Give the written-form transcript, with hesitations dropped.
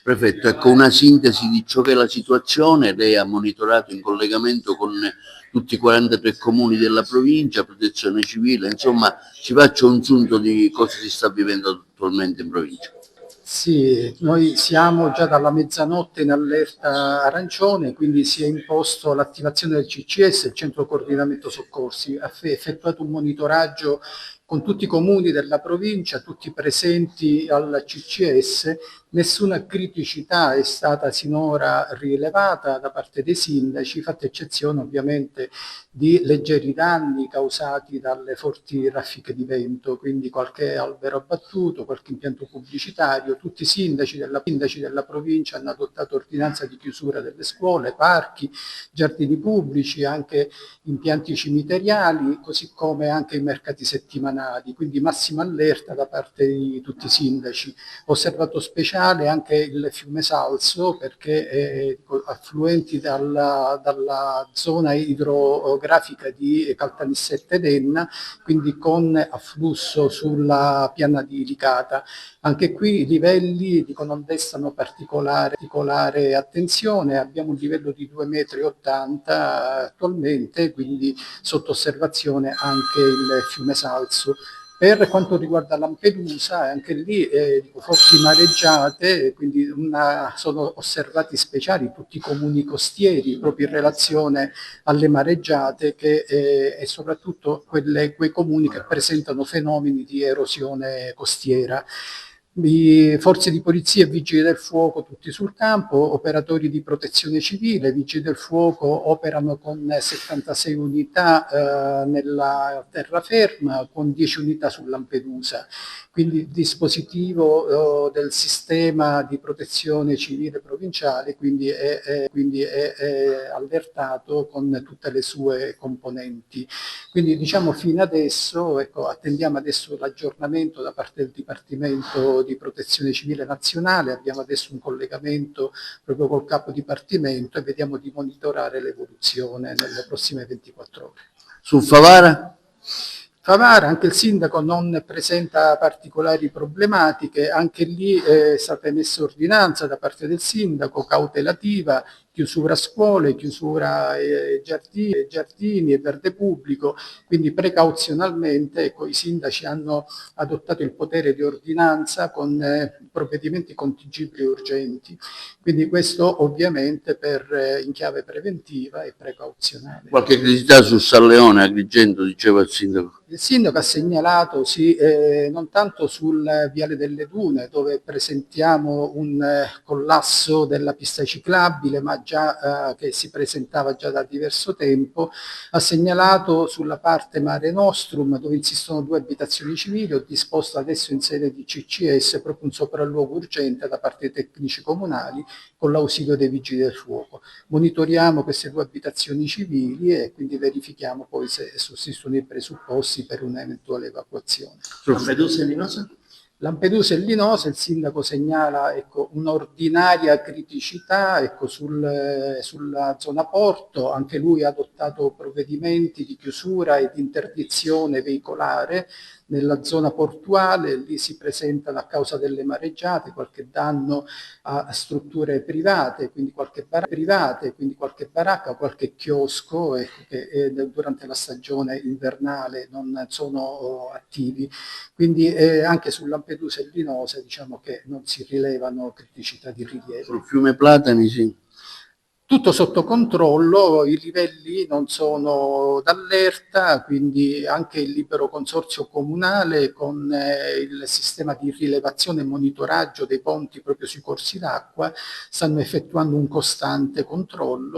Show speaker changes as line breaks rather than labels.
Prefetto, ecco una sintesi di ciò che è la situazione. Lei ha monitorato in collegamento con tutti i 43 comuni della provincia, protezione civile, insomma ci faccia un sunto di cosa si sta vivendo attualmente in provincia.
Sì, noi siamo già dalla mezzanotte in allerta arancione, quindi si è imposto l'attivazione del CCS, il Centro Coordinamento Soccorsi, ha effettuato un monitoraggio con tutti i comuni della provincia, tutti presenti al CCS. Nessuna criticità è stata sinora rilevata da parte dei sindaci, fatta eccezione ovviamente di leggeri danni causati dalle forti raffiche di vento, quindi qualche albero abbattuto, qualche impianto pubblicitario. Tutti i sindaci della provincia hanno adottato ordinanza di chiusura delle scuole, parchi, giardini pubblici, anche impianti cimiteriali, così come anche i mercati settimanali, quindi massima allerta da parte di tutti i sindaci. Osservato speciale anche il fiume Salso, perché affluenti dalla zona idrografica di Caltanissetta ed Enna, quindi con afflusso sulla piana di Licata. Anche qui i livelli non destano particolare attenzione, abbiamo un livello di 2,80 m attualmente, quindi sotto osservazione anche il fiume Salso. Per quanto riguarda Lampedusa, anche lì forti mareggiate, quindi sono osservati speciali tutti i comuni costieri proprio in relazione alle mareggiate e soprattutto quei comuni che presentano fenomeni di erosione costiera. Forze di polizia e vigili del fuoco tutti sul campo, operatori di protezione civile, vigili del fuoco operano con 76 unità nella terraferma, con 10 unità su Lampedusa. Quindi il dispositivo del sistema di protezione civile provinciale quindi è allertato con tutte le sue componenti. Quindi diciamo fino adesso, ecco, attendiamo adesso l'aggiornamento da parte del Dipartimento di Protezione Civile Nazionale, abbiamo adesso un collegamento proprio col capo dipartimento e vediamo di monitorare l'evoluzione nelle prossime 24 ore.
Su Favara?
Favara, anche il sindaco non presenta particolari problematiche, anche lì è stata emessa ordinanza da parte del sindaco cautelativa, chiusura scuole, chiusura giardini e verde pubblico, quindi precauzionalmente ecco, i sindaci hanno adottato il potere di ordinanza con provvedimenti contingibili e urgenti, quindi questo ovviamente in chiave preventiva e precauzionale.
Qualche criticità su San Leone, Agrigento, diceva il sindaco.
Il sindaco ha segnalato, sì, non tanto sul Viale delle Dune, dove presentiamo un collasso della pista ciclabile, ma già che si presentava già da diverso tempo, ha segnalato sulla parte Mare Nostrum, dove insistono 2 abitazioni civili, ho disposto adesso in sede di CCS proprio un sopralluogo urgente da parte dei tecnici comunali con l'ausilio dei vigili del fuoco. Monitoriamo queste 2 abitazioni civili e quindi verifichiamo poi se sussistono i presupposti per un'eventuale evacuazione.
Lampedusa e Linosa?
Lampedusa e Linosa, il sindaco segnala ecco, un'ordinaria criticità ecco, sulla zona porto, anche lui ha adottato provvedimenti di chiusura e di interdizione veicolare nella zona portuale, lì si presentano a causa delle mareggiate qualche danno a strutture private, quindi qualche baracca, qualche chiosco ecco, che durante la stagione invernale non sono attivi. Quindi anche su Lampedusa e Linosa diciamo che non si rilevano criticità di rilievo.
Sul fiume Platani sì.
Tutto sotto controllo, i livelli non sono d'allerta, quindi anche il libero consorzio comunale con il sistema di rilevazione e monitoraggio dei ponti proprio sui corsi d'acqua stanno effettuando un costante controllo.